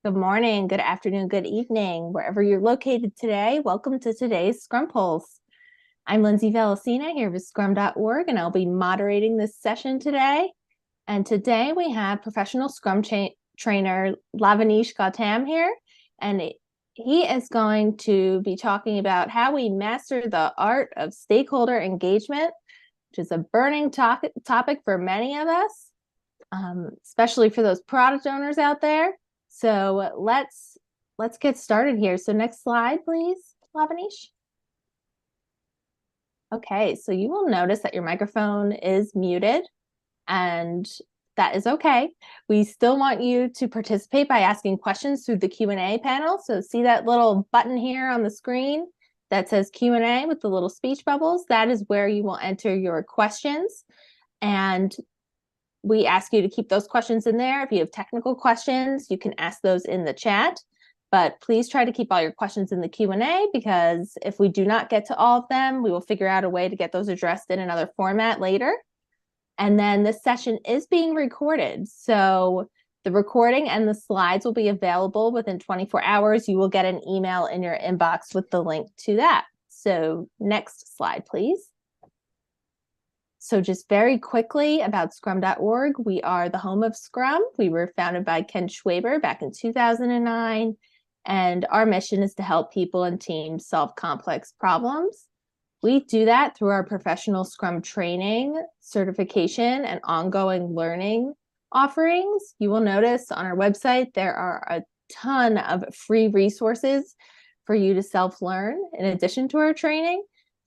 Good morning, good afternoon, good evening, wherever you're located today. Welcome to today's Scrum Pulse. I'm Lindsay Valesina here with Scrum.org, and I'll be moderating this session today. And today we have professional Scrum trainer Lavaneesh Gautam here, and he is going to be talking about how we master the art of stakeholder engagement, which is a burning topic for many of us, especially for those product owners out there. So let's get started here. So next slide, please, Lavaneesh. Okay, so you will notice that your microphone is muted, and that is okay. We still want you to participate by asking questions through the Q&A panel. So see that little button here on the screen that says Q&A with the little speech bubbles? That is where you will enter your questions. And we ask you to keep those questions in there. If you have technical questions, you can ask those in the chat, but please try to keep all your questions in the Q&A, because if we do not get to all of them, we will figure out a way to get those addressed in another format later. And then this session is being recorded. So the recording and the slides will be available within 24 hours. You will get an email in your inbox with the link to that. So next slide, please. So just very quickly about Scrum.org, we are the home of Scrum. We were founded by Ken Schwaber back in 2009, and our mission is to help people and teams solve complex problems. We do that through our professional Scrum training, certification, and ongoing learning offerings. You will notice on our website there are a ton of free resources for you to self-learn in addition to our training.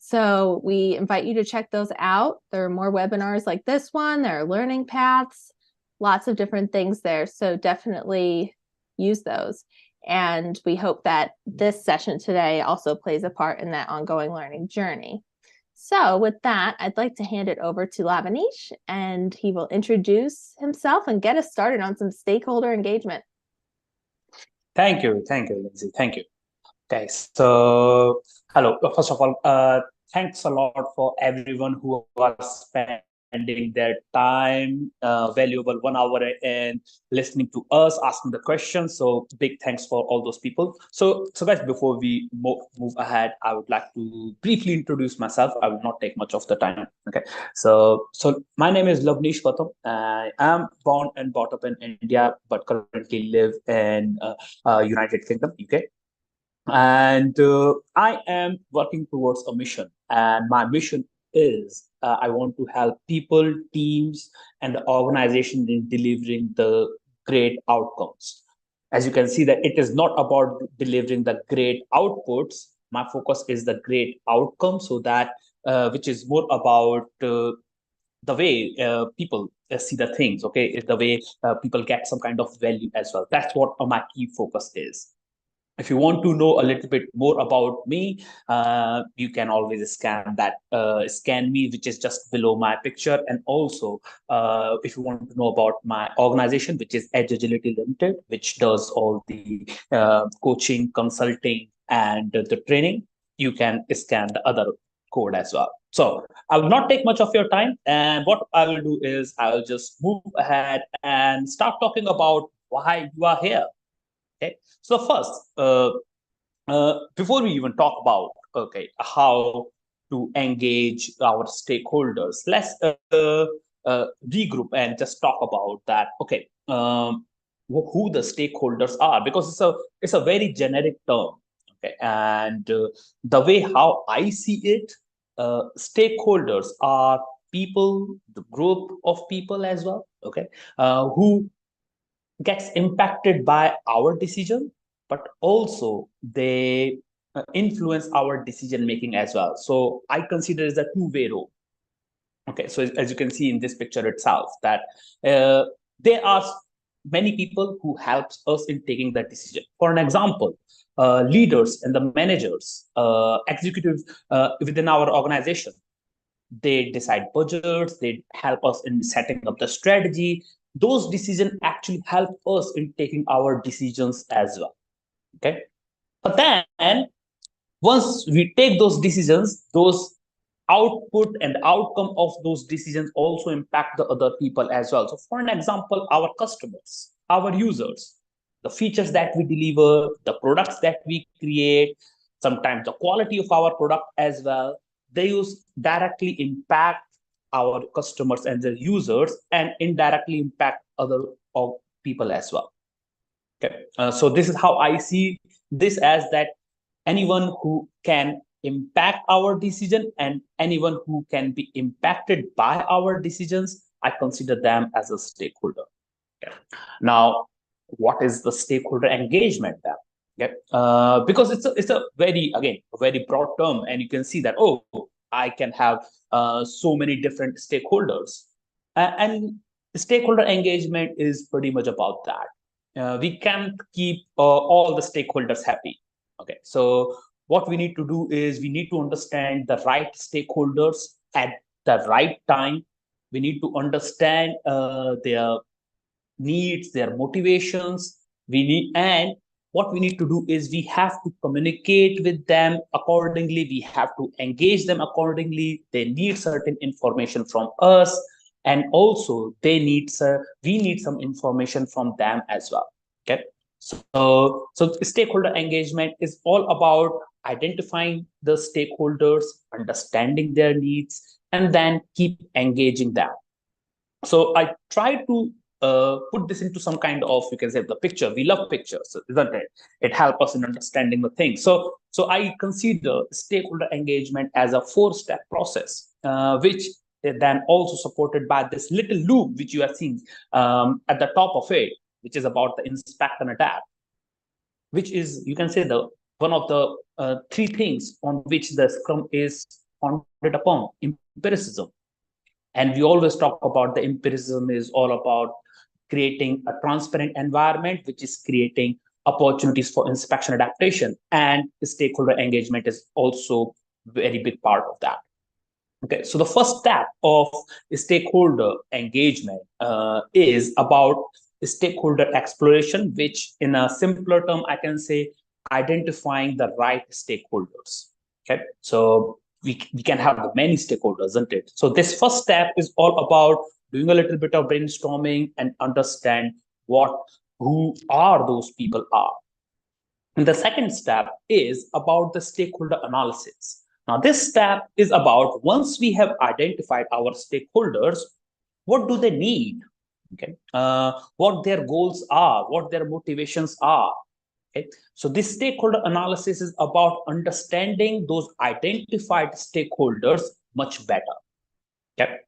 So we invite you to check those out. There are more webinars like this one. There are learning paths, lots of different things there. So definitely use those. And we hope that this session today also plays a part in that ongoing learning journey. So with that, I'd like to hand it over to Lavaneesh, and he will introduce himself and get us started on some stakeholder engagement. Thank you, Lindsay. Thank you. Okay, so hello. First of all, thanks a lot for everyone who are spending their time, valuable 1 hour, and listening to us, asking the questions. So big thanks for all those people. So guys, before we move ahead, I would like to briefly introduce myself. I will not take much of the time. Okay, so my name is Lavaneesh Gautam. I am born and brought up in India, but currently live in United Kingdom, UK. And I am working towards a mission, and my mission is I want to help people, teams, and organizations in delivering the great outcomes. As you can see, that it is not about delivering the great outputs. My focus is the great outcome, so that which is more about the way people see the things. Okay, is the way people get some kind of value as well. That's what my key focus is. If you want to know a little bit more about me, you can always scan me, which is just below my picture. And also, if you want to know about my organization, which is Edge Agility Limited, which does all the coaching, consulting, and the training, you can scan the other code as well. So I will not take much of your time. And what I will do is I will just move ahead and start talking about why you are here. Okay, so first, before we even talk about how to engage our stakeholders, let's regroup and just talk about that. Okay, who the stakeholders are, because it's a very generic term. Okay, and the way how I see it, stakeholders are people, the group of people as well. Okay, who gets impacted by our decision, but also they influence our decision making as well. So I consider it a two-way road. Okay, so as you can see in this picture itself, that there are many people who helps us in taking that decision. For an example, leaders and the managers, executives within our organization, they decide budgets, they help us in setting up the strategy. Those decisions actually help us in taking our decisions as well. Okay, but then once we take those decisions, those output and outcome of those decisions also impact the other people as well. So for an example, our customers, our users, the features that we deliver, the products that we create, sometimes the quality of our product as well. They use directly impact our customers and their users, and indirectly impact other people as well. Okay, so this is how I see this, as that anyone who can impact our decision and anyone who can be impacted by our decisions, I consider them as a stakeholder. Okay. Now, what is the stakeholder engagement then? Okay. Because it's a very, again, a very broad term, and you can see that, oh, I can have so many different stakeholders. And stakeholder engagement is pretty much about that. We can't keep all the stakeholders happy. Okay, so what we need to do is we need to understand the right stakeholders at the right time. We need to understand their needs, their motivations. And what we need to do is we have to communicate with them accordingly. We have to engage them accordingly. They need certain information from us, and also we need some information from them as well. Okay, so stakeholder engagement is all about identifying the stakeholders, understanding their needs, and then keep engaging them. So I try to put this into some kind of, you can say, the picture. We love pictures, isn't it? It helps us in understanding the thing. So I consider stakeholder engagement as a 4-step process, which then also supported by this little loop which you are seeing at the top of it, which is about the inspect and adapt, which is, you can say, the one of the 3 things on which the Scrum is founded upon: empiricism. And we always talk about the empiricism is all about creating a transparent environment, which is creating opportunities for inspection adaptation. And stakeholder engagement is also a very big part of that. Okay, so the first step of stakeholder engagement is about stakeholder exploration, which in a simpler term, I can say identifying the right stakeholders. Okay, so we can have many stakeholders, isn't it? So this first step is all about doing a little bit of brainstorming and understand who are those people are. And the second step is about the stakeholder analysis. Now, this step is about, once we have identified our stakeholders, what do they need? Okay, what their goals are, what their motivations are. Okay, so this stakeholder analysis is about understanding those identified stakeholders much better. Okay,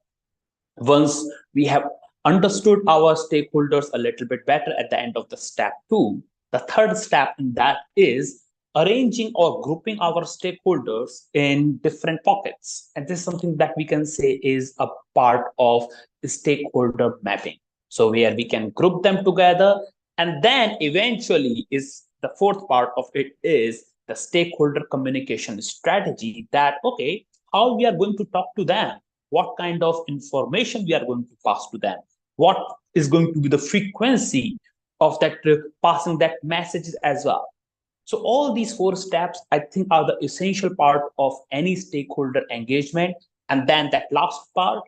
once we have understood our stakeholders a little bit better at the end of the step 2, the third step in that is arranging or grouping our stakeholders in different pockets. And this is something that we can say is a part of the stakeholder mapping. So where we can group them together, and then eventually is the fourth part of it is the stakeholder communication strategy, that, okay, how we are going to talk to them, what kind of information we are going to pass to them, what is going to be the frequency of that passing that messages as well. So all these 4 steps, I think, are the essential part of any stakeholder engagement. And then that last part,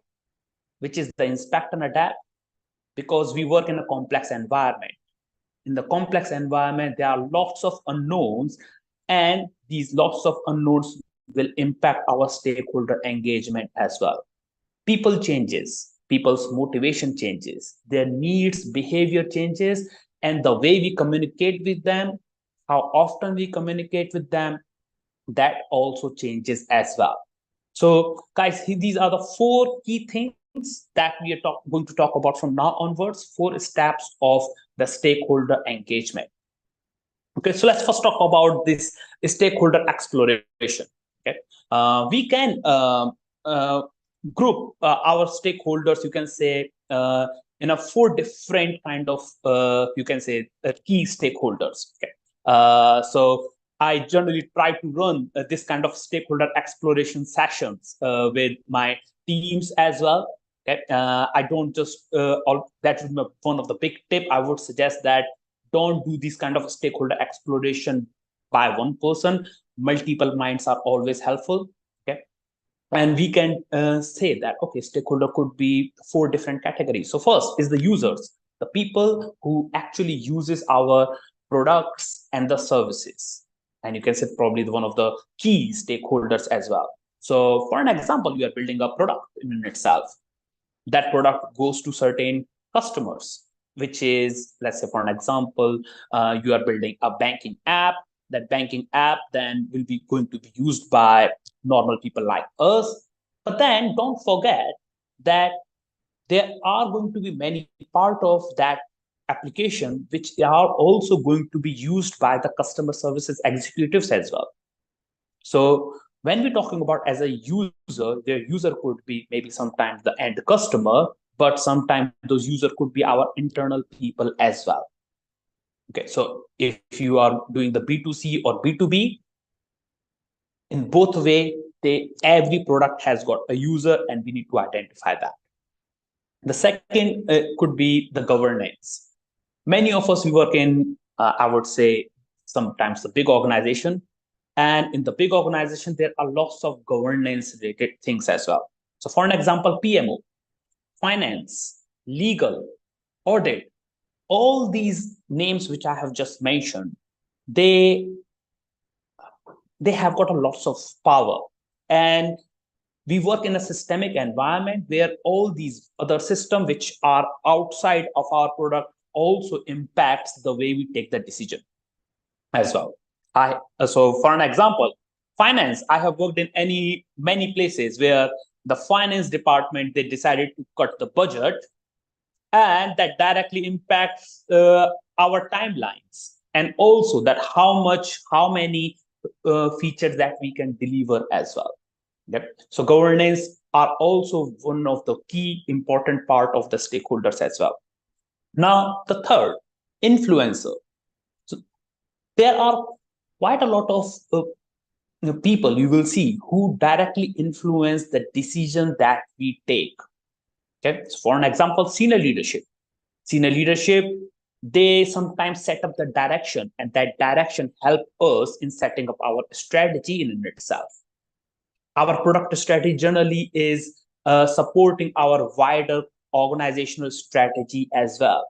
which is the inspect and adapt, because we work in a complex environment. In the complex environment, there are lots of unknowns, and these lots of unknowns will impact our stakeholder engagement as well. People changes, people's motivation changes, their needs, behavior changes, and the way we communicate with them, how often we communicate with them, that also changes as well. So guys, these are the 4 key things that we are going to talk about from now onwards, 4 steps of the stakeholder engagement. Okay, so let's first talk about this stakeholder exploration. Okay, we can group our stakeholders, you can say, in a 4 different kind of, you can say, key stakeholders. Okay, so I generally try to run this kind of stakeholder exploration sessions with my teams as well. Okay, I don't just that would be one of the big tip. I would suggest that don't do this kind of stakeholder exploration by one person. Multiple minds are always helpful. Okay, and we can say that, okay, stakeholder could be 4 different categories. So first is the users. the people who actually uses our products and the services. And you can say probably one of the key stakeholders as well. So for an example, you are building a product in itself. That product goes to certain customers, which is, let's say for an example, you are building a banking app. That banking app then will be going to be used by normal people like us. But then don't forget that there are going to be many part of that application which are also going to be used by the customer services executives as well. So when we're talking about as a user, their user could be maybe sometimes the end customer, but sometimes those user could be our internal people as well. Okay, so if you are doing the B2C or B2B, in both way, every product has got a user and we need to identify that. The second could be the governance. Many of us, we work in, I would say, sometimes the big organization. And in the big organization, there are lots of governance related things as well. So for an example, PMO, finance, legal, audit, all these names which I have just mentioned, they have got a lots of power. And we work in a systemic environment where all these other systems which are outside of our product also impacts the way we take the decision as well. So for an example, finance, I have worked in many places where the finance department, they decided to cut the budget, and that directly impacts our timelines, and also that how many features that we can deliver as well. Yep. So governance are also one of the key important part of the stakeholders as well. Now, the third, influencer. So there are quite a lot of people you will see who directly influence the decision that we take. Okay. So for an example, senior leadership. Senior leadership, they sometimes set up the direction, and that direction help us in setting up our strategy in itself. Our product strategy generally is supporting our wider organizational strategy as well.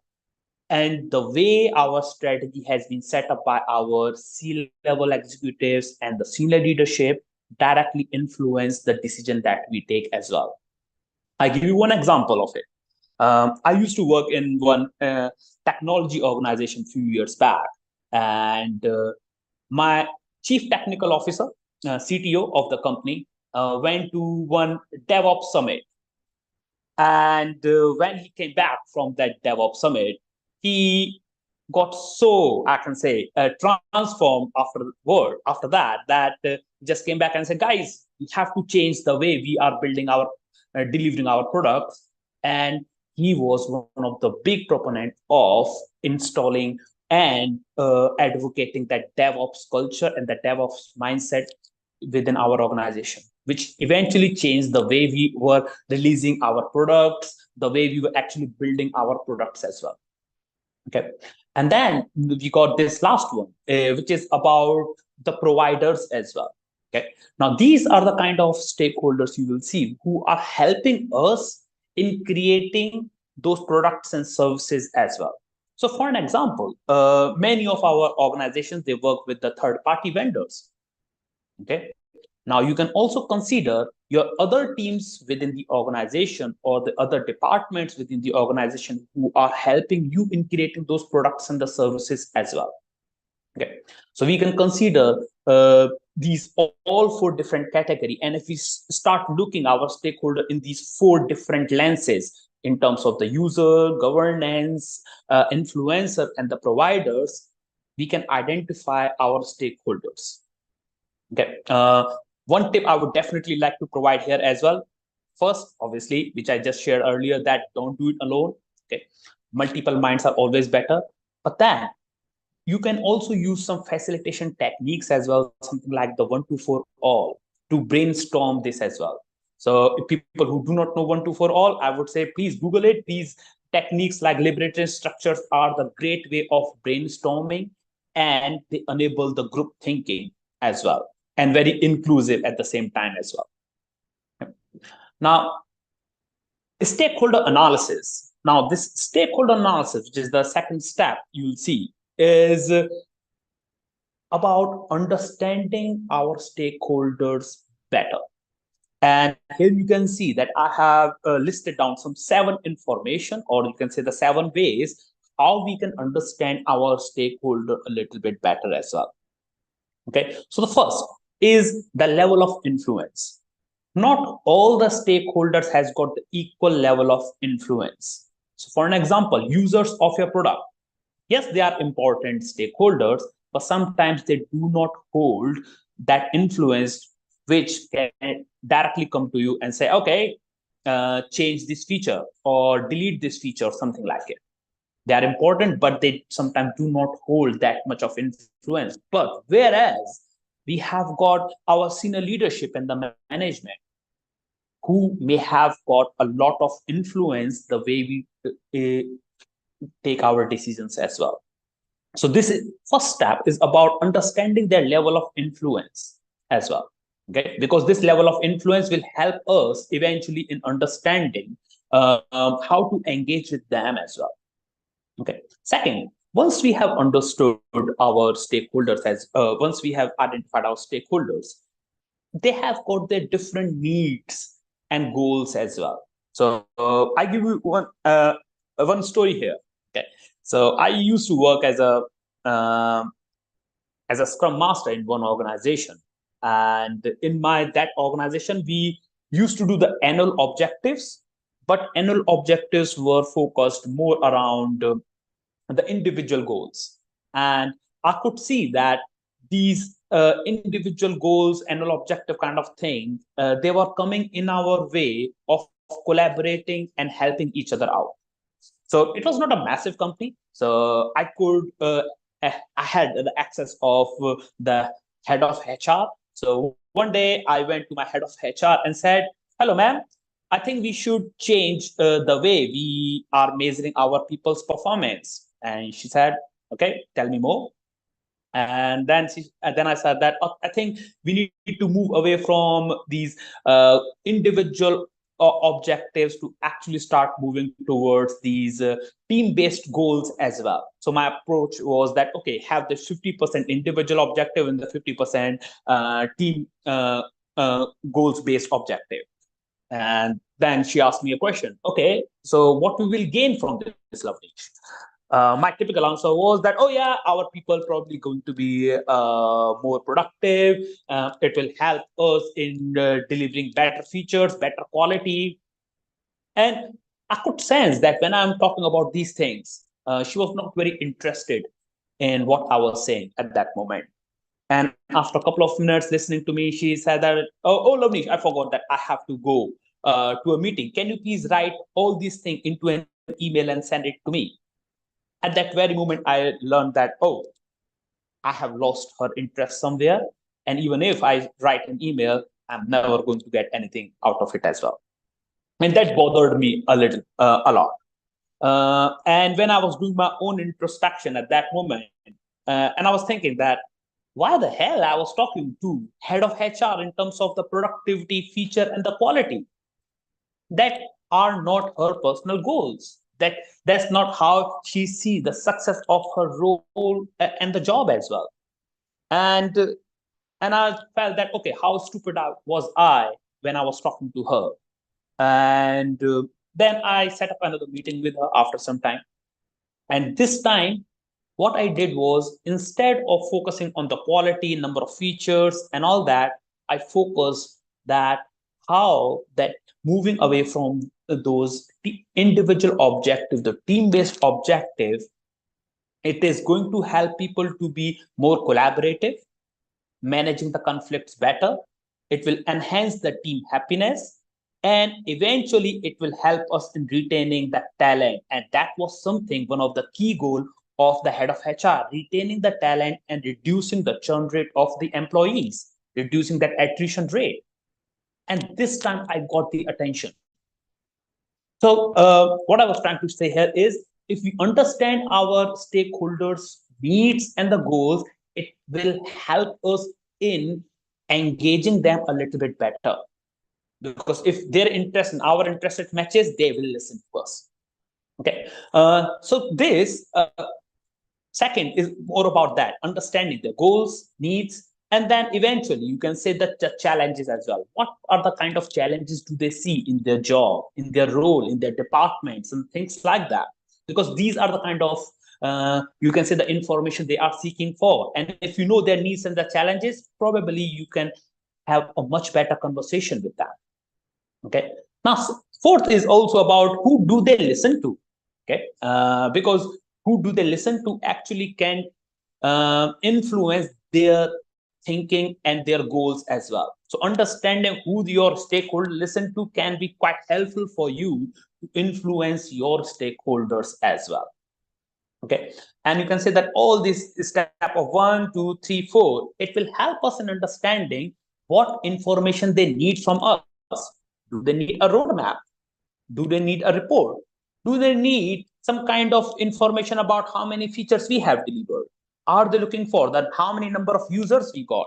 And the way our strategy has been set up by our C-level executives and the senior leadership directly influence the decision that we take as well. I give you one example of it. I used to work in one technology organization a few years back, and my chief technical officer, CTO of the company, went to one DevOps summit. And when he came back from that DevOps summit, he got so, I can say, transformed after that just came back and said, guys, we have to change the way we are building our, delivering our products. And he was one of the big proponents of installing and advocating that DevOps culture and the DevOps mindset within our organization, which eventually changed the way we were releasing our products, the way we were actually building our products as well. Okay. And then we got this last one, which is about the providers as well. Okay. Now, these are the kind of stakeholders you will see who are helping us in creating those products and services as well. So for an example, many of our organizations, they work with the third-party vendors. Okay. Now, you can also consider your other teams within the organization or the other departments within the organization who are helping you in creating those products and the services as well. Okay, so we can consider these all four different categories. And if we start looking our stakeholder in these four different lenses in terms of the user, governance, influencer, and the providers, we can identify our stakeholders. Okay. One tip I would definitely like to provide here as well. First, obviously, which I just shared earlier, that don't do it alone. Okay. Multiple minds are always better. But then you can also use some facilitation techniques as well, something like the 1-2-4 all to brainstorm this as well. So if people who do not know 1-2-4 all, I would say, please Google it. These techniques like liberated structures are the great way of brainstorming, and they enable the group thinking as well, and very inclusive at the same time as well. Now, stakeholder analysis. Now, this stakeholder analysis, which is the second step you'll see, is about understanding our stakeholders better. And here you can see that I have listed down some 7 information, or you can say the 7 ways how we can understand our stakeholder a little bit better as well. Okay, so the first is the level of influence. Not all the stakeholders has got the equal level of influence. So for an example, users of your product, yes, they are important stakeholders, but sometimes they do not hold that influence which can directly come to you and say, okay, change this feature or delete this feature or something like it. They are important, but they sometimes do not hold that much of influence. But whereas we have got our senior leadership and the management who may have got a lot of influence the way we take our decisions as well. So this is, first step is about understanding their level of influence as well. Okay, because this level of influence will help us eventually in understanding how to engage with them as well. Okay. Second, once we have understood our stakeholders once we have identified our stakeholders, they have got their different needs and goals as well. So I give you one story here. Okay, so I used to work as a Scrum Master in one organization, and in my that organization we used to do the annual objectives, but annual objectives were focused more around the individual goals. And I could see that these individual goals, annual objective kind of thing, they were coming in our way of collaborating and helping each other out. So it was not a massive company. So I had the access of the head of HR. So one day I went to my head of HR and said, hello, ma'am. I think we should change the way we are measuring our people's performance. And she said, okay, tell me more. And then I said that I think we need to move away from these individual objectives to actually start moving towards these team-based goals as well. So my approach was that, okay, have the 50% individual objective and the 50% team goals-based objective. And then she asked me a question. Okay, so what we will gain from this, Lavneesh? My typical answer was that, oh yeah, our people probably going to be more productive. It will help us in delivering better features, better quality. And I could sense that when I'm talking about these things, she was not very interested in what I was saying at that moment. And after a couple of minutes listening to me, she said that, oh, Lavneesh, I forgot that I have to go to a meeting. Can you please write all these things into an email and send it to me? At that very moment, I learned that, oh, I have lost her interest somewhere. And even if I write an email, I'm never going to get anything out of it as well. And that bothered me a lot. And when I was doing my own introspection at that moment, and I was thinking that, why the hell I was talking to head of HR in terms of the productivity, feature, and the quality? That are not her personal goals. That's not how she sees the success of her role and the job as well. And and I felt that, okay, how stupid was I when I was talking to her? And then I set up another meeting with her after some time. And this time, what I did was, instead of focusing on the quality, number of features, and all that, I focused that how that moving away from those individual objectives, the team-based objective, it is going to help people to be more collaborative, managing the conflicts better. It will enhance the team happiness, and eventually it will help us in retaining the talent. And that was something, one of the key goals of the head of HR, retaining the talent and reducing the churn rate of the employees, reducing that attrition rate. And this time I got the attention. So what I was trying to say here is, if we understand our stakeholders' needs and the goals, it will help us in engaging them a little bit better. Because if their interest and our interest matches, they will listen to us. Okay. So this second is more about that, understanding the goals, needs, and then eventually you can say that the challenges as well. What are the kind of challenges do they see in their job, in their role, in their departments, and things like that? Because these are the kind of you can say the information they are seeking for. And if you know their needs and the challenges, probably you can have a much better conversation with them. Okay. Now, fourth is also about who do they listen to. Okay. Because who do they listen to actually can influence their thinking and their goals as well. So understanding who your stakeholder listen to can be quite helpful for you to influence your stakeholders as well. Okay. And you can say that all this step of 1, 2, 3, 4, it will help us in understanding what information they need from us. Do they need a roadmap? Do they need a report? Do they need some kind of information about how many features we have delivered? Are they looking for that how many number of users we got?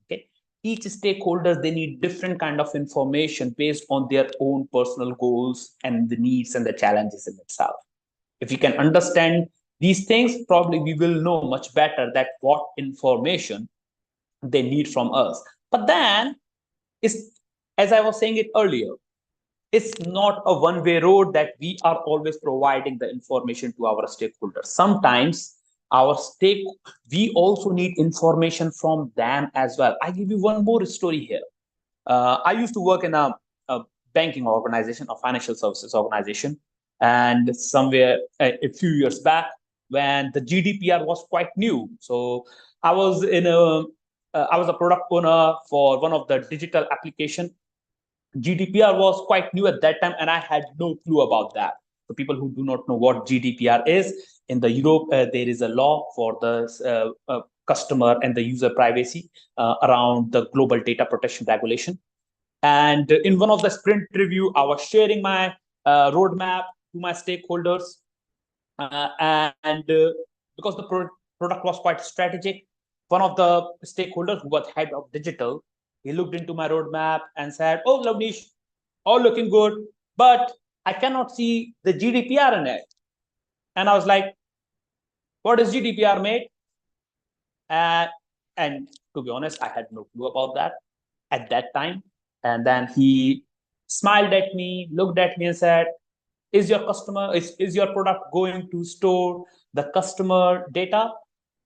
Okay. Each stakeholder, they need different kind of information based on their own personal goals and the needs and the challenges in itself. If we can understand these things, probably we will know much better that what information they need from us. But then, is as I was saying it earlier, it's not a one-way road that we are always providing the information to our stakeholders. Sometimes we also need information from them as well. I give you one more story here. I used to work in a banking organization, a financial services organization, and somewhere a few years back when the GDPR was quite new. So I was in a I was a product owner for one of the digital application. GDPR was quite new at that time, and I had no clue about that. So people who do not know what GDPR is, in the Europe, there is a law for the customer and the user privacy around the global data protection regulation. And in one of the sprint review, I was sharing my roadmap to my stakeholders. And because the product was quite strategic, one of the stakeholders who was head of digital, he looked into my roadmap and said, "Oh, Lavneesh, all looking good, but I cannot see the GDPR in it." And I was like, "What is GDPR, mate?" Uh, and to be honest, I had no clue about that at that time. And then he smiled at me, looked at me, and said, is your product going to store the customer data?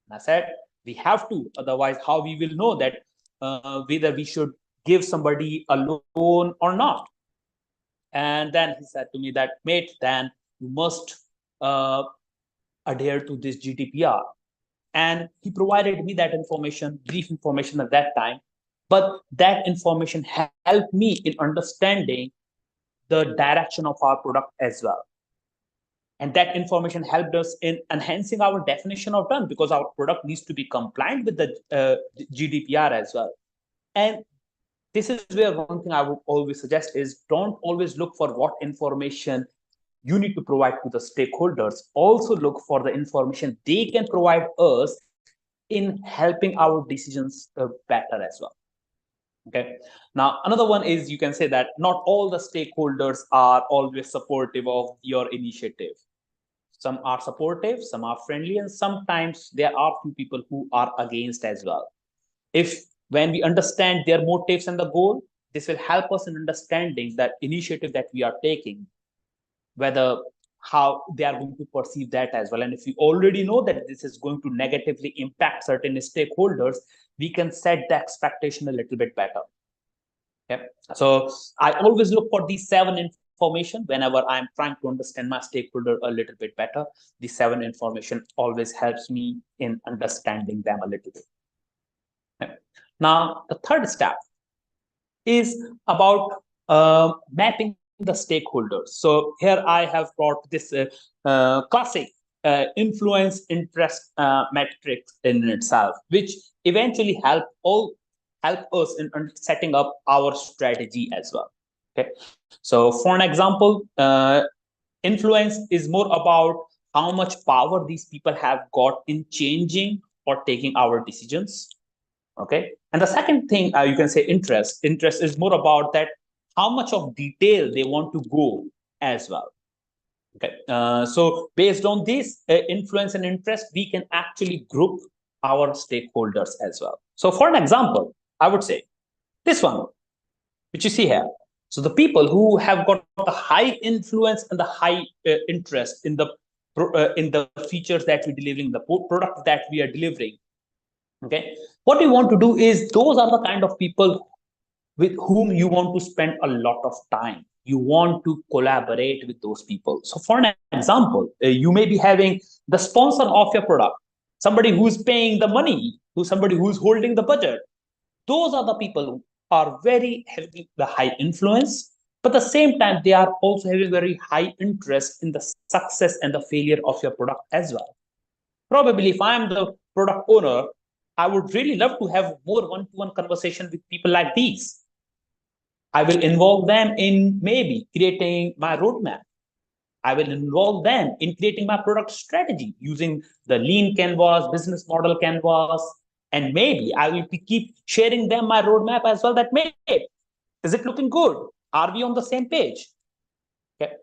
And I said, we have to, otherwise how we will know that whether we should give somebody a loan or not? And then he said to me that, mate, then you must uh, adhere to this GDPR. And he provided me that information, brief information at that time, but that information helped me in understanding the direction of our product as well. And that information helped us in enhancing our definition of done, because our product needs to be compliant with the GDPR as well. And this is where one thing I would always suggest is don't always look for what information you need to provide to the stakeholders. Also look for the information they can provide us in helping our decisions better as well. Okay. Now, another one is you can say that not all the stakeholders are always supportive of your initiative. Some are supportive, some are friendly, and sometimes there are few people who are against as well. If when we understand their motives and the goal, this will help us in understanding that initiative that we are taking, whether how they are going to perceive that as well. And if we already know that this is going to negatively impact certain stakeholders, we can set the expectation a little bit better. Okay. So I always look for these 7 information whenever I'm trying to understand my stakeholder a little bit better. The 7 information always helps me in understanding them a little bit. Okay. Now, the third step is about mapping the stakeholders. So here I have brought this classic influence interest matrix in itself, which eventually help us in setting up our strategy as well. Okay, so for an example, influence is more about how much power these people have got in changing or taking our decisions. Okay, and the second thing you can say interest is more about that how much of detail they want to go as well. Okay, so based on this influence and interest, we can actually group our stakeholders as well. So for an example, I would say this one, which you see here. So the people who have got the high influence and the high interest in the features that we're delivering, the product that we are delivering. Okay, what we want to do is those are the kind of people with whom you want to spend a lot of time. You want to collaborate with those people. So for an example, you may be having the sponsor of your product, somebody who's paying the money, somebody who's holding the budget. Those are the people who are very having the high influence, but at the same time, they are also having very high interest in the success and the failure of your product as well. Probably if I'm the product owner, I would really love to have more one-to-one conversation with people like these. I will involve them in maybe creating my roadmap. I will involve them in creating my product strategy using the lean canvas, business model canvas, and maybe I will keep sharing them my roadmap as well. That may, is it looking good? Are we on the same page? Okay.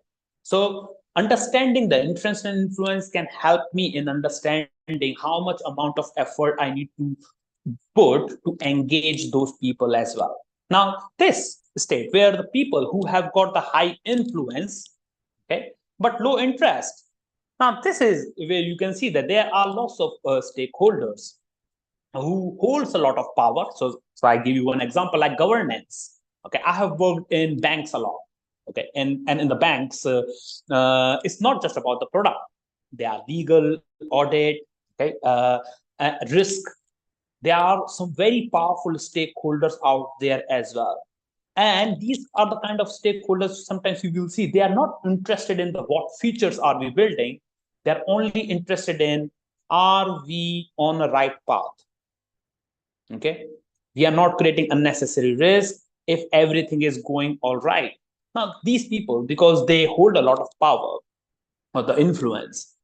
So understanding the interest and influence can help me in understanding how much amount of effort I need to put to engage those people as well. Now, this state where the people who have got the high influence, okay, but low interest. Now, this is where you can see that there are lots of stakeholders who holds a lot of power. So I give you one example like governance. Okay, I have worked in banks a lot. Okay, and in the banks, it's not just about the product. They are legal, audit, okay, risk. There are some very powerful stakeholders out there as well. And these are the kind of stakeholders sometimes you will see they are not interested in the what features are we building. They're only interested in are we on the right path. Okay, we are not creating unnecessary risk if everything is going all right. Now these people, because they hold a lot of power or the influence,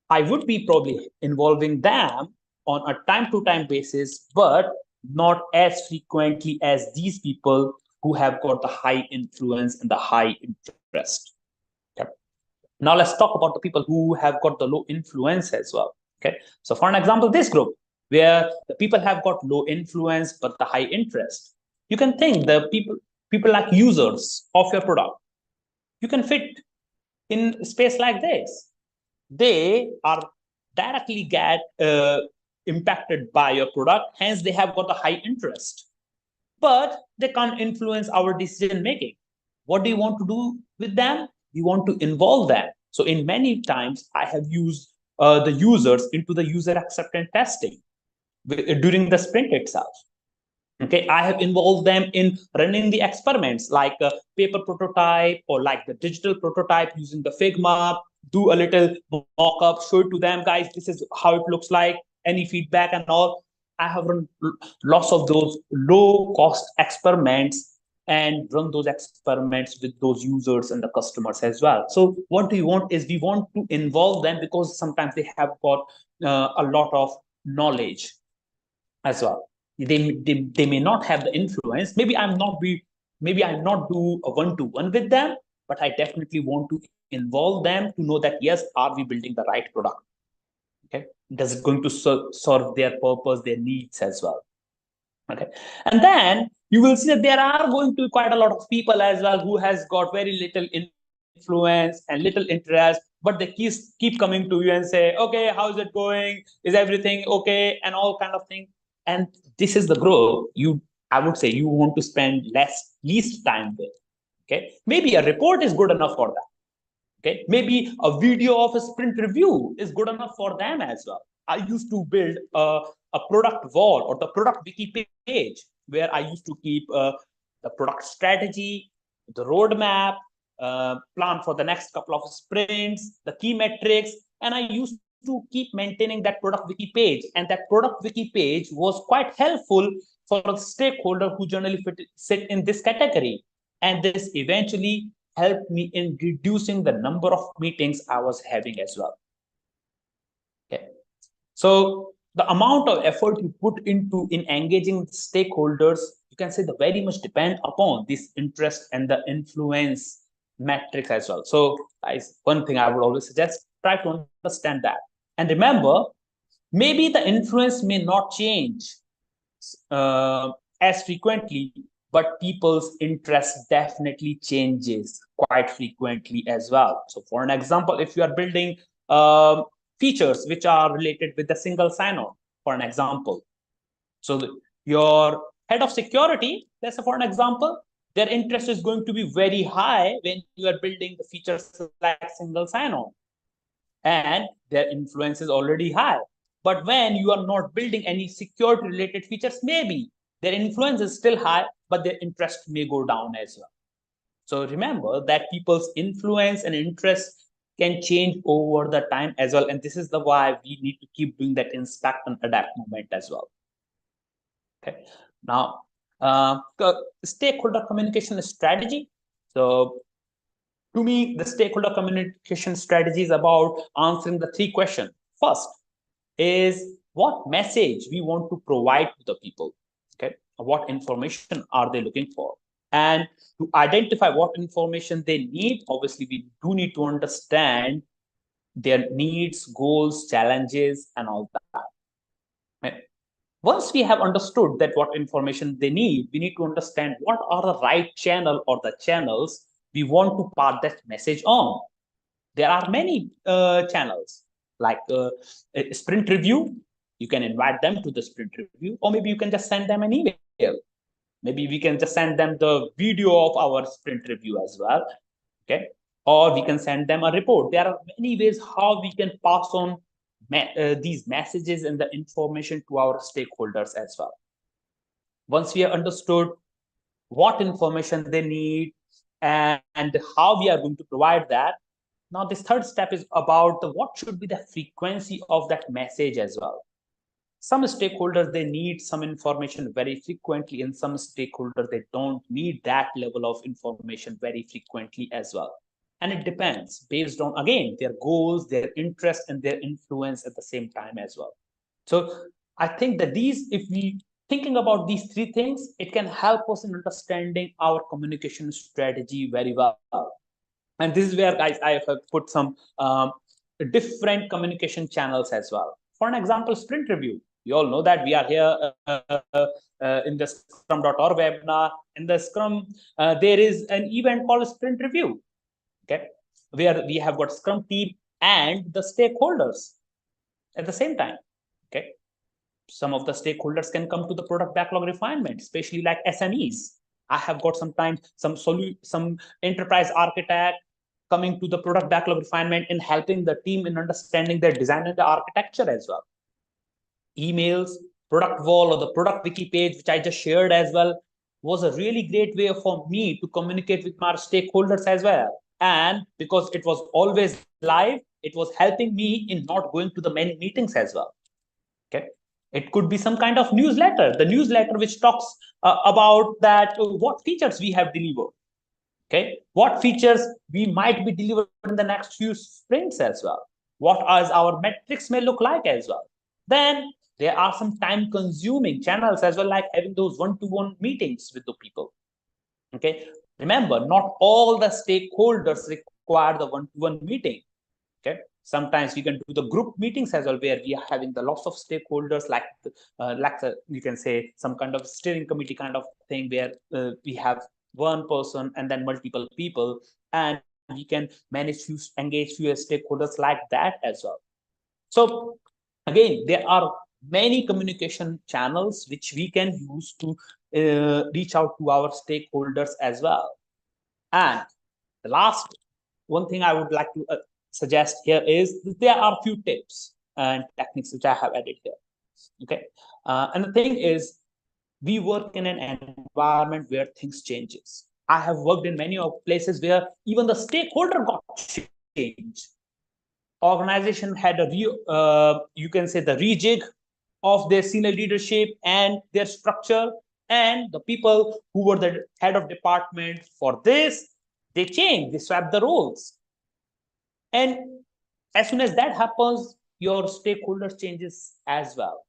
I would be probably involving them on a time to time basis, but not as frequently as these people who have got the high influence and the high interest. Okay. Now let's talk about the people who have got the low influence as well. Okay. So for an example, this group where the people have got low influence but the high interest. You can think the people like users of your product. You can fit in space like this. They are directly get impacted by your product, hence they have got a high interest, but they can't influence our decision making. What do you want to do with them? You want to involve them. So in many times I have used the users into the user acceptance testing during the sprint itself. Okay, I have involved them in running the experiments like a paper prototype or like the digital prototype using the Figma, do a little mock-up, show it to them, guys, this is how it looks like, any feedback and all. I have run lots of those low cost experiments and run those experiments with those users and the customers as well. So what we want is we want to involve them because sometimes they have got a lot of knowledge as well. They may not have the influence. Maybe I'm not do a one-to-one with them, but I definitely want to involve them to know that yes, are we building the right product? Okay, does it going to serve their purpose, their needs as well? Okay, and then you will see that there are going to be quite a lot of people as well who has got very little influence and little interest, but they keep coming to you and say, okay, how's it going, is everything okay, and all kind of thing. And this is the growth you, I would say, you want to spend least time with. Okay, maybe a report is good enough for that. Okay, maybe a video of a sprint review is good enough for them as well. I used to build a product wall or the product wiki page where I used to keep the product strategy, the roadmap, plan for the next couple of sprints, the key metrics, and I used to keep maintaining that product wiki page. And that product wiki page was quite helpful for a stakeholder who generally sit in this category. And this eventually helped me in reducing the number of meetings I was having as well. Okay. So the amount of effort you put into in engaging stakeholders, you can say the very much depend upon this interest and the influence metrics as well. So one thing I would always suggest, try to understand that. And remember, maybe the influence may not change uh, as frequently, but people's interest definitely changes quite frequently as well. So for an example, if you are building features which are related with the single sign-on, for an example, so your head of security, let's say for an example, their interest is going to be very high when you are building the features like single sign-on, and their influence is already high. But when you are not building any security related features, maybe their influence is still high, but their interest may go down as well. So remember that people's influence and interest can change over the time as well. And this is the why we need to keep doing that inspect and adapt moment as well. Okay. Now, stakeholder communication strategy. So to me, the stakeholder communication strategy is about answering the three questions. First is what message we want to provide to the people. Okay. What information are they looking for? And to identify what information they need, obviously, we do need to understand their needs, goals, challenges, and all that. Right? Once we have understood that what information they need, we need to understand what are the right channel or the channels we want to pass that message on. There are many channels like a sprint review. You can invite them to the sprint review, or maybe you can just send them an email. Maybe we can just send them the video of our sprint review as well. Okay. Or we can send them a report. There are many ways how we can pass on these messages and the information to our stakeholders as well. Once we have understood what information they need and how we are going to provide that, now this third step is about what should be the frequency of that message as well. Some stakeholders, they need some information very frequently, and some stakeholders, they don't need that level of information very frequently as well. And it depends based on, again, their goals, their interest, and their influence at the same time as well. So I think that if we thinking about these three things, it can help us in understanding our communication strategy very well. And this is where, guys, I have put some different communication channels as well. For an example, sprint review. You all know that we are here in the Scrum.org webinar. In the Scrum, there is an event called Sprint Review. Okay, where we have got Scrum team and the stakeholders at the same time. Okay, some of the stakeholders can come to the product backlog refinement, especially like SMEs. I have got sometimes some enterprise architect coming to the product backlog refinement and helping the team in understanding their design and the architecture as well. Emails, product wall, or the product wiki page, which I just shared as well, was a really great way for me to communicate with my stakeholders as well. And because it was always live, it was helping me in not going to the many meetings as well. Okay. It could be some kind of newsletter, the newsletter which talks about that what features we have delivered. Okay, what features we might be delivered in the next few sprints as well. What as our metrics may look like as well. Then there are some time-consuming channels as well, like having those one-to-one meetings with the people. Okay, remember, not all the stakeholders require the one-to-one meeting. Okay, sometimes we can do the group meetings as well, where we are having the lots of stakeholders, like you can say some kind of steering committee kind of thing, where we have one person and then multiple people, and we can engage few stakeholders like that as well. So again, there are many communication channels which we can use to reach out to our stakeholders as well. And the last one thing I would like to suggest here is there are a few tips and techniques which I have added here. Okay, and the thing is, we work in an environment where things changes. I have worked in many of places where even the stakeholder got changed. Organization had you can say the rejig of their senior leadership and their structure, and the people who were the head of department for this, they changed, they swapped the roles. And as soon as that happens, your stakeholder changes as well.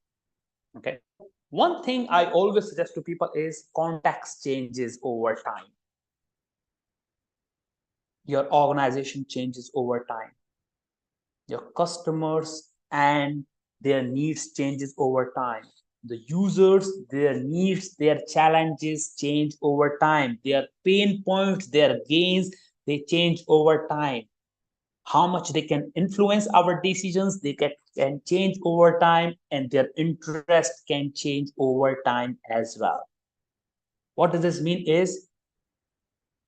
Okay, one thing I always suggest to people is context changes over time. Your organization changes over time. Your customers and their needs changes over time. The users, their needs, their challenges change over time. Their pain points, their gains, they change over time. How much they can influence our decisions, they can change over time, and their interest can change over time as well. What does this mean is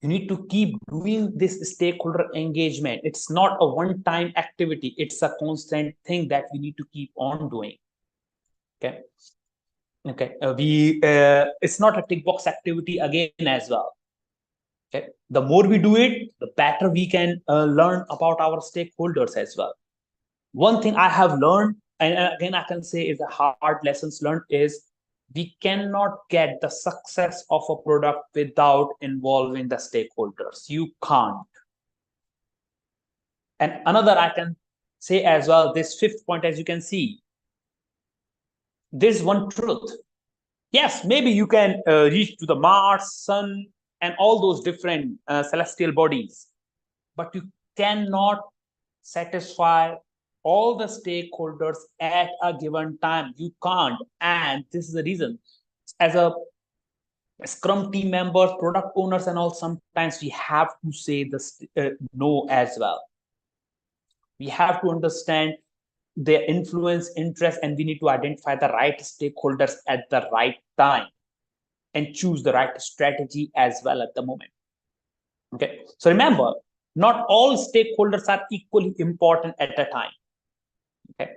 you need to keep doing this stakeholder engagement. It's not a one-time activity, it's a constant thing that we need to keep on doing. Okay, it's not a tick box activity again as well. Okay, the more we do it, the better we can learn about our stakeholders as well. One thing I have learned, and again I can say is the hard lessons learned, is we cannot get the success of a product without involving the stakeholders. You can't. And another I can say as well, this fifth point, as you can see, there's one truth. Yes, maybe you can reach to the Mars, Sun, and all those different celestial bodies, but you cannot satisfy all the stakeholders at a given time. You can't. And this is the reason. As a Scrum team members, product owners, and all, sometimes we have to say this no as well. We have to understand their influence, interest, and we need to identify the right stakeholders at the right time and choose the right strategy as well at the moment. Okay, so remember, not all stakeholders are equally important at a time. Okay,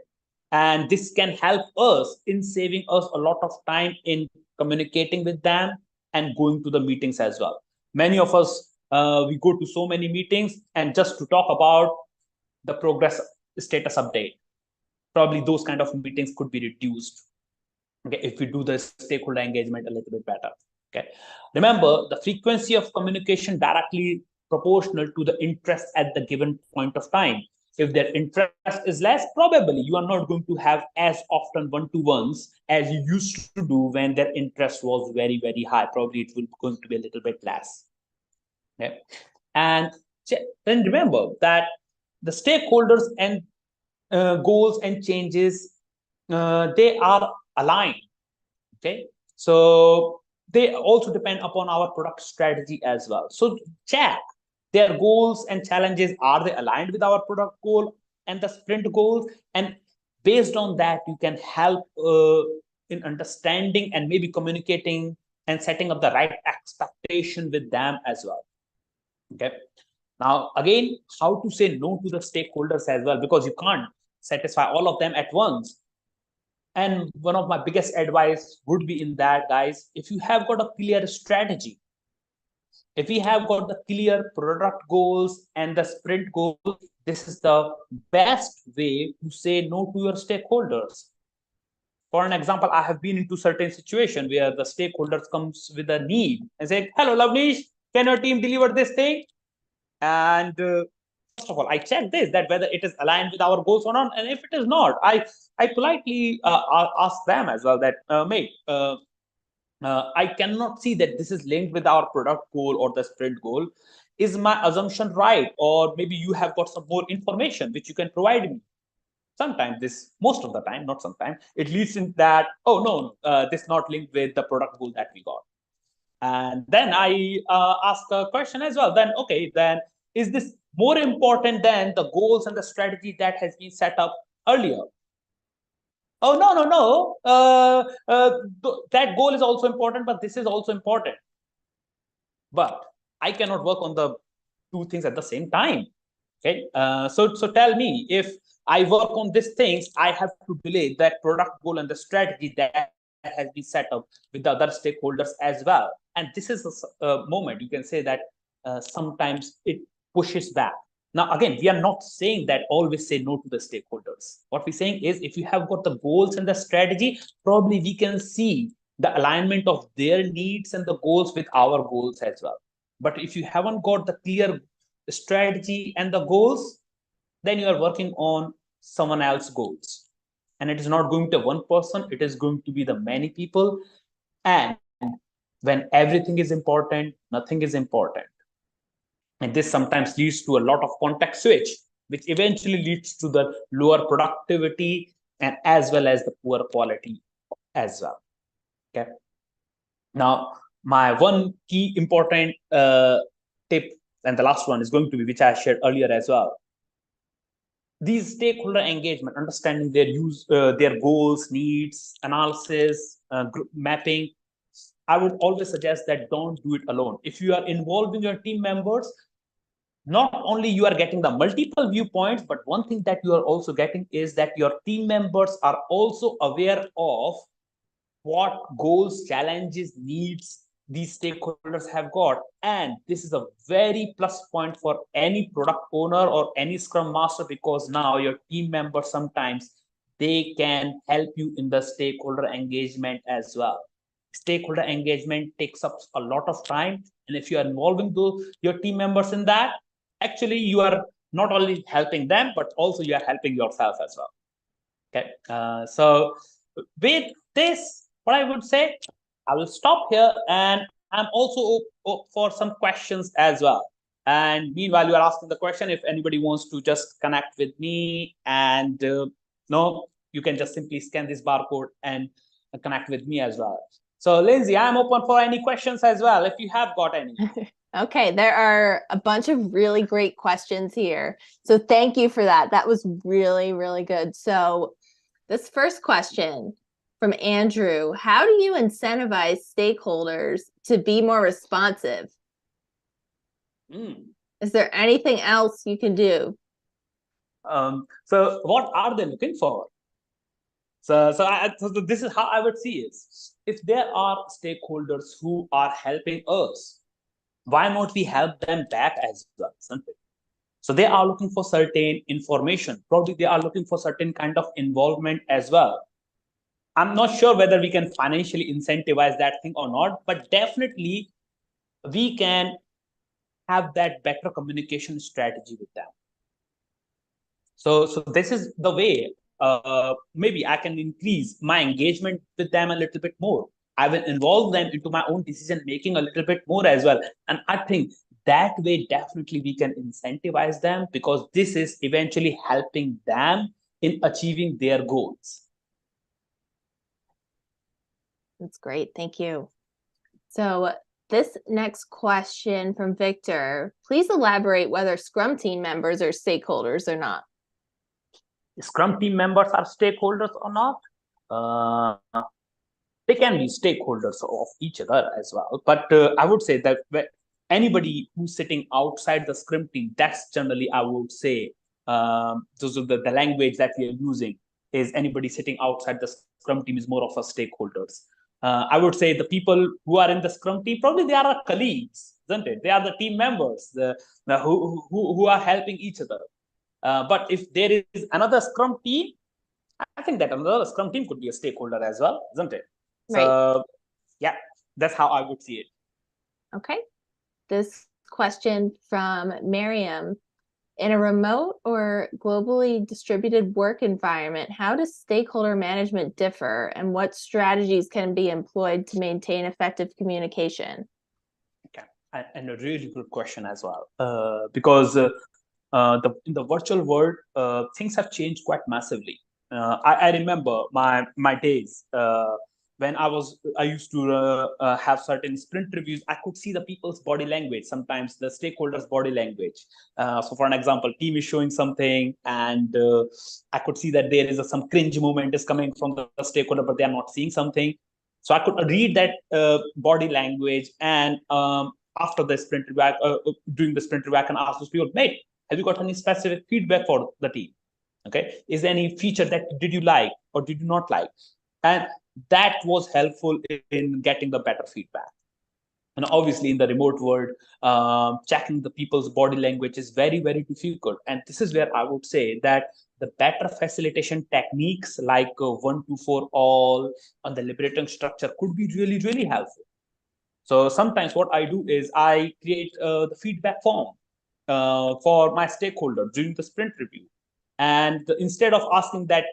and this can help us in saving us a lot of time in communicating with them and going to the meetings as well. Many of us, we go to so many meetings and just to talk about the progress status update. Probably those kind of meetings could be reduced, okay, if we do the stakeholder engagement a little bit better. Okay, remember, the frequency of communication directly proportional to the interest at the given point of time. If their interest is less, probably you are not going to have as often one-to-ones as you used to do when their interest was very, very high. Probably it will going to be a little bit less. Okay, and then remember that the stakeholders and goals and changes, they are aligned. Okay, so they also depend upon our product strategy as well. So check their goals and challenges, are they aligned with our product goal and the sprint goals, and based on that you can help in understanding and maybe communicating and setting up the right expectation with them as well. Okay, now again, how to say no to the stakeholders as well, because you can't satisfy all of them at once. And one of my biggest advice would be in that, guys, if you have got a clear strategy, if we have got the clear product goals and the sprint goals, this is the best way to say no to your stakeholders. For an example, I have been into certain situation where the stakeholders comes with a need and say, hello, Lavneesh, can your team deliver this thing? And first of all, I check this, that whether it is aligned with our goals or not. And if it is not, I politely ask them as well that, mate, I cannot see that this is linked with our product goal or the sprint goal. Is my assumption right? Or maybe you have got some more information which you can provide me. Sometimes this, most of the time, not sometimes, it leads in that, oh, no, this not linked with the product goal that we got. And then I ask a question as well. Then, okay, then is this more important than the goals and the strategy that has been set up earlier? Oh, no, no, no. That goal is also important, but this is also important. But I cannot work on the two things at the same time. Okay. So tell me, if I work on these things, I have to delay that product goal and the strategy that has been set up with the other stakeholders as well. And this is a moment you can say that sometimes it pushes back. Now, again, we are not saying that always say no to the stakeholders. What we're saying is, if you have got the goals and the strategy, probably we can see the alignment of their needs and the goals with our goals as well. But if you haven't got the clear strategy and the goals, then you are working on someone else's goals. And it is not going to one person, it is going to be the many people. And when everything is important, nothing is important. And this sometimes leads to a lot of context switch, which eventually leads to the lower productivity and as well as the poor quality as well. Okay. Now, my one key important tip, and the last one is going to be, which I shared earlier as well. These stakeholder engagement, understanding their their goals, needs, analysis, group mapping. I would always suggest that don't do it alone. If you are involving your team members, not only you are getting the multiple viewpoints, but one thing that you are also getting is that your team members are also aware of what goals, challenges, needs these stakeholders have got. And this is a very plus point for any product owner or any Scrum Master, because now your team members sometimes they can help you in the stakeholder engagement as well. Stakeholder engagement takes up a lot of time, and if you are involving your team members in that, actually you are not only helping them, but also you are helping yourself as well. Okay, so with this, what I would say, I will stop here, and I'm also for some questions as well. And meanwhile, you are asking the question, if anybody wants to just connect with me, and no, you can just simply scan this barcode and connect with me as well. So, Lindsay, I'm open for any questions as well, if you have got any. Okay, there are a bunch of really great questions here. So thank you for that. That was really, really good. So this first question from Andrew, how do you incentivize stakeholders to be more responsive? Is there anything else you can do? So what are they looking for? So this is how I would see it. If there are stakeholders who are helping us, why not we help them back as well? So they are looking for certain information. Probably they are looking for certain kind of involvement as well. I'm not sure whether we can financially incentivize that thing or not, but definitely we can have that better communication strategy with them. So this is the way maybe I can increase my engagement with them a little bit more. I will involve them into my own decision making a little bit more as well. And I think that way definitely we can incentivize them, because this is eventually helping them in achieving their goals. That's great. Thank you. So this next question from Victor, please elaborate whether Scrum team members are stakeholders or not. Scrum team members are stakeholders or not? They can be stakeholders of each other as well. But I would say that anybody who's sitting outside the Scrum team, that's generally, I would say, those are the language that we are using is anybody sitting outside the Scrum team is more of a stakeholders. I would say the people who are in the Scrum team, probably they are our colleagues, isn't it? They are the team members who are helping each other. But if there is another Scrum team, I think that another Scrum team could be a stakeholder as well, isn't it? Right. So, yeah, that's how I would see it. Okay. This question from Miriam. In a remote or globally distributed work environment, how does stakeholder management differ, and what strategies can be employed to maintain effective communication? Okay, and a really good question as well, because in the virtual world, things have changed quite massively. I remember my days when I used to have certain sprint reviews. I could see the people's body language, sometimes the stakeholders' body language. So, for an example, team is showing something, and I could see that there is some cringe movement is coming from the stakeholder, but they are not seeing something. So I could read that body language, and after the sprint review, during the sprint review, I can ask those people, mate, have you got any specific feedback for the team? Okay, is there any feature that did you like or did you not like? And that was helpful in getting the better feedback. And obviously, in the remote world, checking the people's body language is very, very difficult. And this is where I would say that the better facilitation techniques like 1-2-4 all on the liberating structure could be really, really helpful. So sometimes what I do is I create the feedback form for my stakeholder during the sprint review. And instead of asking that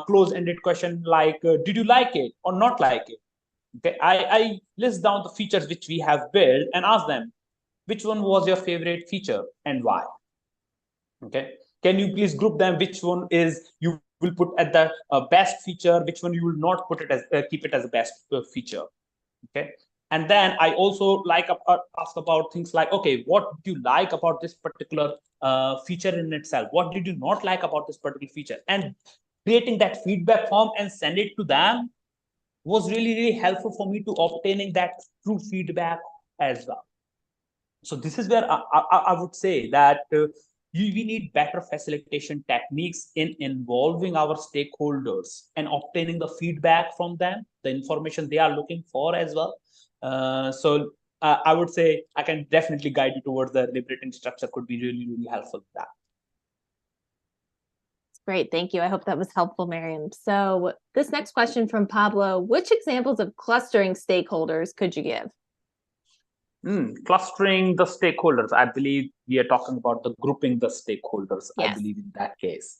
close-ended question like, did you like it or not like it? Okay, I list down the features which we have built and ask them, which one was your favorite feature and why? Okay, can you please group them? Which one is you will put at the best feature, which one you will not put it as keep it as the best feature? Okay, and then I also like ask about things like, okay, what do you like about this particular feature in itself? What did you not like about this particular feature? And creating that feedback form and send it to them was really helpful for me to obtaining that true feedback as well. So this is where I would say that we need better facilitation techniques in involving our stakeholders and obtaining the feedback from them, the information they are looking for as well. So I would say I can definitely guide you towards the liberating structure could be really helpful with that. Great, thank you. I hope that was helpful, Miriam. So this next question from Pablo, which examples of clustering stakeholders could you give? Clustering the stakeholders. I believe we are talking about the grouping the stakeholders. Yes. I believe in that case.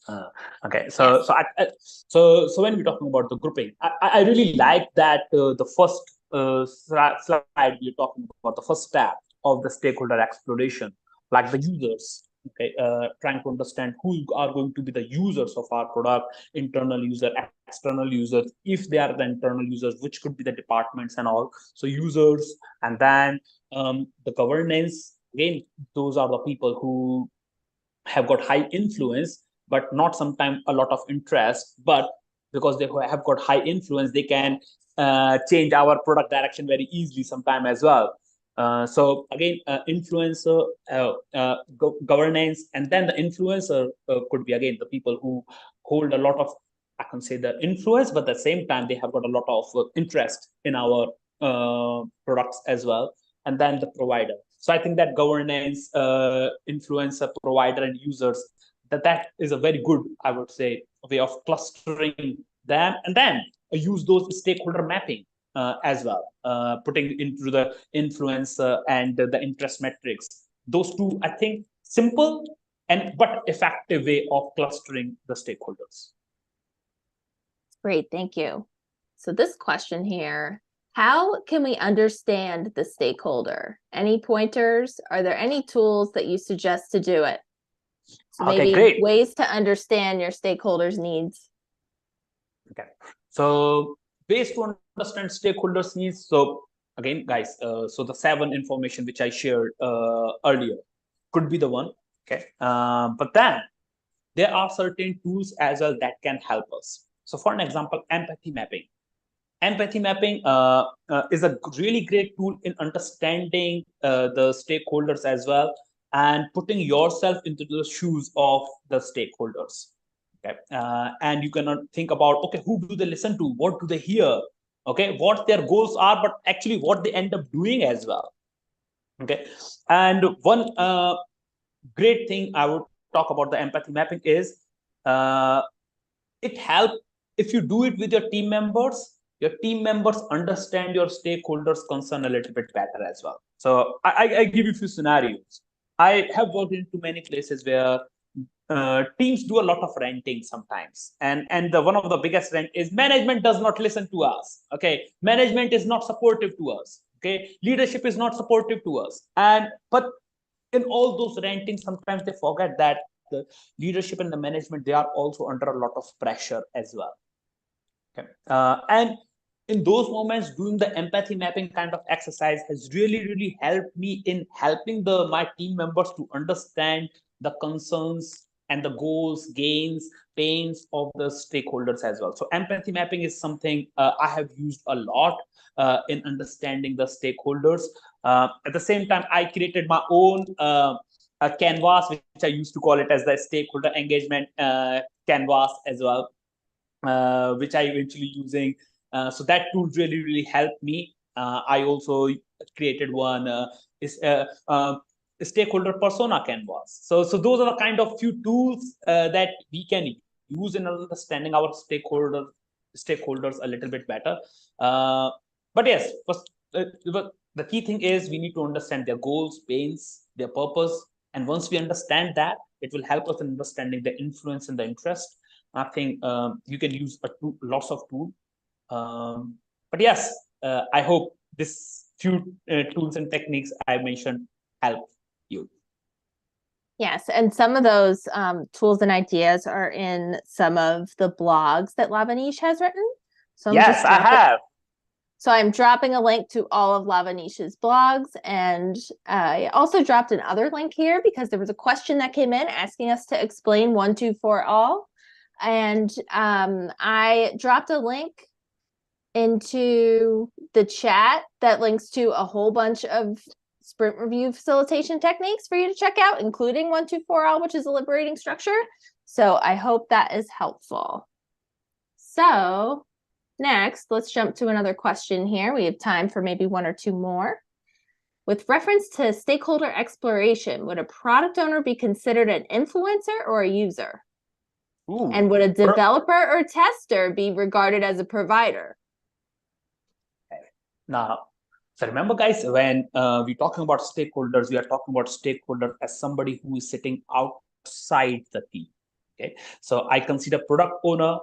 Okay, so yes. so when we're talking about the grouping, I really like that the first slide we're talking about the first step of the stakeholder exploration, like the users. Okay, trying to understand who are going to be the users of our product, internal user, external users. If they are the internal users, which could be the departments and all. So users, and then the governance, again, those are the people who have got high influence but not sometimes a lot of interest, but because they have got high influence they can change our product direction very easily sometime as well. So again, influencer, governance, and then the influencer could be again the people who hold a lot of, I can say, the influence, but at the same time they have got a lot of interest in our products as well. And then the provider. So I think that governance, influencer, provider, and users, that is a very good, I would say, way of clustering them, and then use those stakeholder mapping as well, putting into the influencer and the interest metrics. Those two, I think, simple and but effective way of clustering the stakeholders. Great, thank you. So this question here, how can we understand the stakeholder? Any pointers? Are there any tools that you suggest to do it? So maybe great. Ways to understand your stakeholders' needs. Okay, so ways to understand stakeholders' needs. So again, guys, so the 7 information which I shared earlier could be the one. Okay, but then there are certain tools as well that can help us. So for an example, empathy mapping. Empathy mapping is a really great tool in understanding the stakeholders as well and putting yourself into the shoes of the stakeholders. Okay, and you can think about, okay, who do they listen to? What do they hear? Okay, what their goals are, but actually what they end up doing as well. Okay, and one great thing I would talk about the empathy mapping is it helps if you do it with your team members understand your stakeholders concern a little bit better as well. So I give you a few scenarios. I have worked into many places where teams do a lot of ranting sometimes, and one of the biggest rant is management does not listen to us. Okay, management is not supportive to us. Okay, leadership is not supportive to us. And but in all those rantings, sometimes they forget that the leadership and the management, they are also under a lot of pressure as well. Okay, and in those moments, doing the empathy mapping kind of exercise has really helped me in helping my team members to understand the concerns and the goals, gains, pains of the stakeholders as well. So empathy mapping is something I have used a lot in understanding the stakeholders. At the same time, I created my own canvas, which I used to call it as the stakeholder engagement canvas as well, which I eventually using. So that tool really helped me. I also created one is stakeholder persona canvas. So those are the kind of few tools that we can use in understanding our stakeholders a little bit better. But yes, the key thing is we need to understand their goals, pains, their purpose, and once we understand that, it will help us in understanding the influence and the interest. I think you can use lots of tools. But yes, I hope this few tools and techniques I mentioned help you. Yes, and some of those tools and ideas are in some of the blogs that Lavaneesh has written. So Yes, I have. So I'm dropping a link to all of Lavaneesh's blogs, and I also dropped another link here because there was a question that came in asking us to explain 1, 2, 4 all, and I dropped a link into the chat that links to a whole bunch of sprint review facilitation techniques for you to check out, including 1, 2, 4 all, which is a liberating structure. So I hope that is helpful. So next, let's jump to another question here. We have time for maybe 1 or 2 more. With reference to stakeholder exploration, would a product owner be considered an influencer or a user? Ooh. And would a developer or tester be regarded as a provider? Now, so remember, guys, when we're talking about stakeholders, we are talking about stakeholders as somebody who is sitting outside the team. Okay, so I consider product owner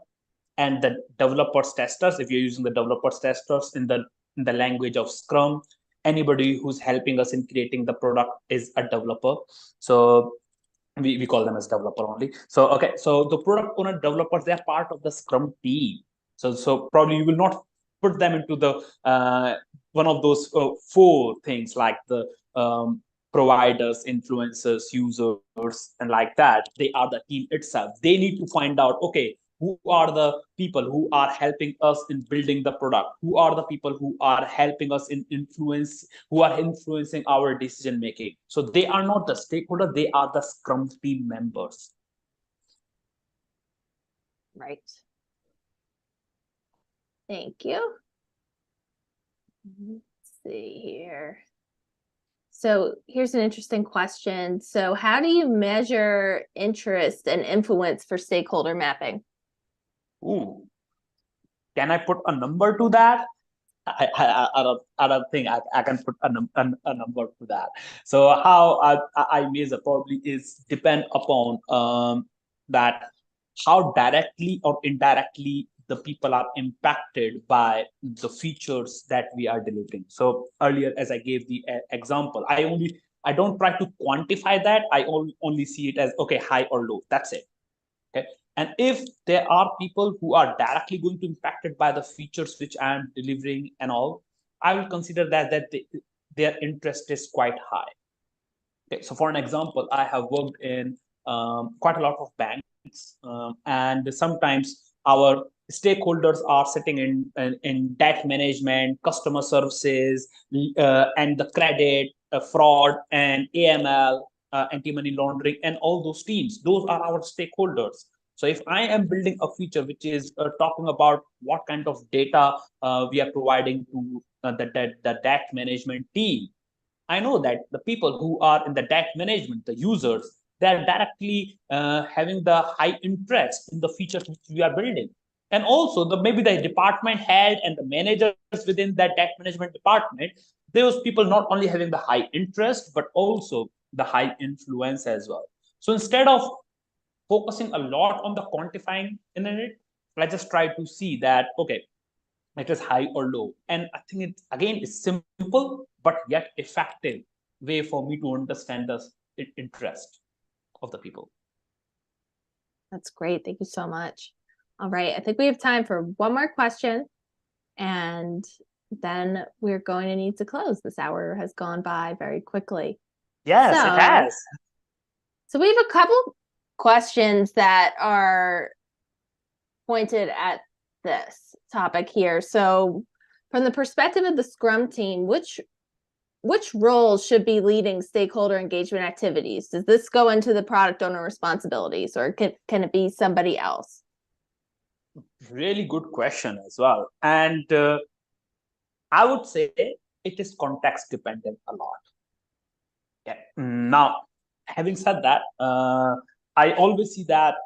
and the developers testers. If you're using the developers testers in the language of Scrum, anybody who's helping us in creating the product is a developer. So we call them as developer only. So okay, so the product owner developers, they're part of the Scrum team. So probably you will not put them into the one of those 4 things like the providers, influencers, users, and like that. They are the team itself. They need to find out, okay, who are the people who are helping us in building the product, who are the people who are helping us in who are influencing our decision making. So they are not the stakeholder, they are the Scrum team members. Right. Thank you. Let's see here. So here's an interesting question. So how do you measure interest and influence for stakeholder mapping? Ooh, can I put a number to that? I don't think I can put a number to that. So how I measure probably is depend upon that how directly or indirectly the people are impacted by the features that we are delivering. So earlier, as I gave the example, I don't try to quantify that. I only see it as okay, high or low. That's it. Okay. And if there are people who are directly going to be impacted by the features which I am delivering and all, I will consider that their interest is quite high. Okay. So for an example, I have worked in quite a lot of banks, and sometimes our stakeholders are sitting in debt management, customer services, and the credit, fraud, and AML, anti-money laundering, and all those teams. Those are our stakeholders. So if I am building a feature which is talking about what kind of data we are providing to the debt management team, I know that the people who are in the debt management, the users, they're directly having the high interest in the features which we are building. And also maybe the department head and the managers within that debt management department, those people not only having the high interest, but also the high influence as well. So instead of focusing a lot on the quantifying in it, I just try to see that, okay, it is high or low. And I think it again is simple but yet effective way for me to understand the interest of the people. That's great. Thank you so much. All right. I think we have time for 1 more question, and then we're going to need to close. This hour has gone by very quickly. Yes, it has. So we have a couple questions that are pointed at this topic here. So from the perspective of the Scrum team, which roles should be leading stakeholder engagement activities? Does this go into the product owner responsibilities, or can it be somebody else? Really good question as well. And I would say it is context dependent a lot. Yeah. Now, having said that, I always see that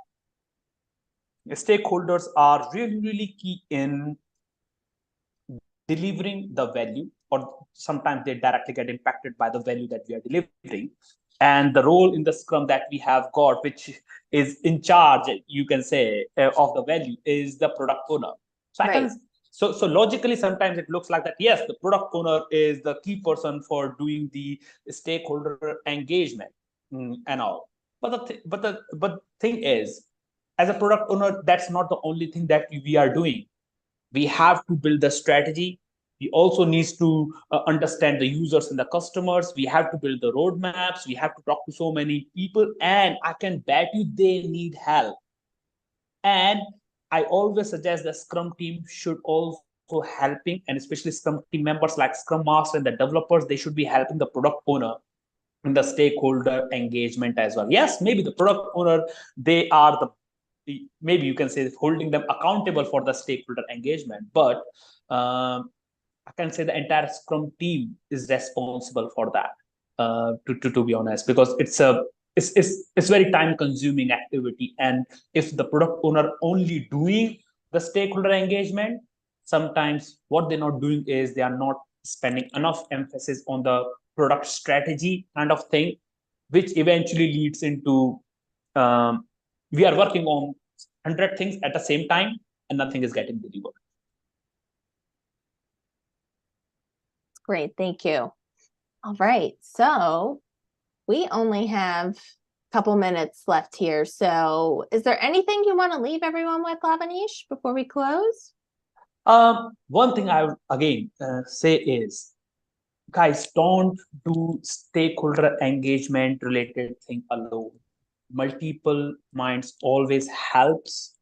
stakeholders are really, really key in delivering the value, or sometimes they directly get impacted by the value that we are delivering. And the role in the Scrum that we have got, which is in charge, you can say, of the value, is the product owner. So Right. So logically, sometimes it looks like that, yes, the product owner is the key person for doing the stakeholder engagement and all. But thing is, as a product owner, that's not the only thing that we are doing. We have to build the strategy. We also need to understand the users and the customers. We have to build the roadmaps. We have to talk to so many people, and I can bet you they need help. And I always suggest the Scrum team should also helping, and especially Scrum team members like Scrum Master and the developers, they should be helping the product owner in the stakeholder engagement as well. Yes, maybe the product owner, they are maybe you can say holding them accountable for the stakeholder engagement, but I can say the entire Scrum team is responsible for that. To be honest, because it's very time consuming activity, and if the product owner only doing the stakeholder engagement, sometimes what they're not doing is they are not spending enough emphasis on the product strategy kind of thing, which eventually leads into we are working on 100 things at the same time and nothing is getting delivered. Great, thank you. All right, so we only have a couple minutes left here. So is there anything you want to leave everyone with, Lavaneesh, before we close? One thing I would again say is, guys, don't do stakeholder engagement related thing alone. Multiple minds always helps.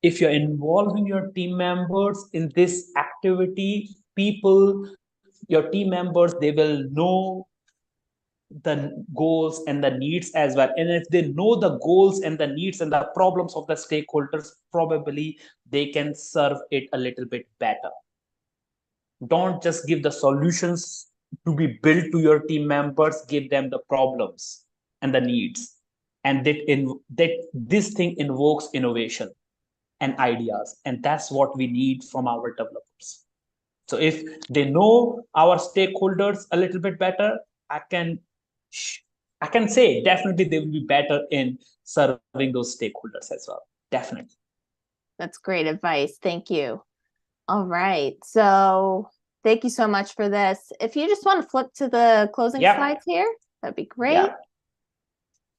If you're involving your team members in this activity, your team members, they will know the goals and the needs as well. And if they know the goals and the needs and the problems of the stakeholders, probably they can serve it a little bit better. Don't just give the solutions to be built to your team members, give them the problems and the needs. And that this thing invokes innovation and ideas. And that's what we need from our developers. So if they know our stakeholders a little bit better, I can say definitely they will be better in serving those stakeholders as well. Definitely. That's great advice. Thank you. All right. So thank you so much for this. If you just want to flip to the closing slides here, that'd be great. Yeah.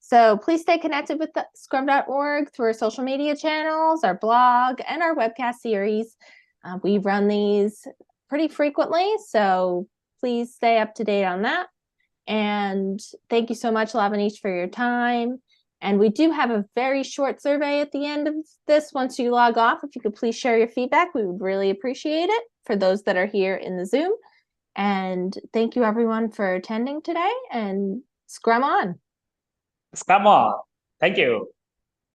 So please stay connected with the Scrum.org through our social media channels, our blog, and our webcast series. We run these pretty frequently, so please stay up to date on that. And thank you so much, Lavaneesh, for your time. And we do have a very short survey at the end of this. Once you log off, if you could please share your feedback, we would really appreciate it for those that are here in the Zoom. And thank you everyone for attending today, and Scrum on. Scrum on. Thank you.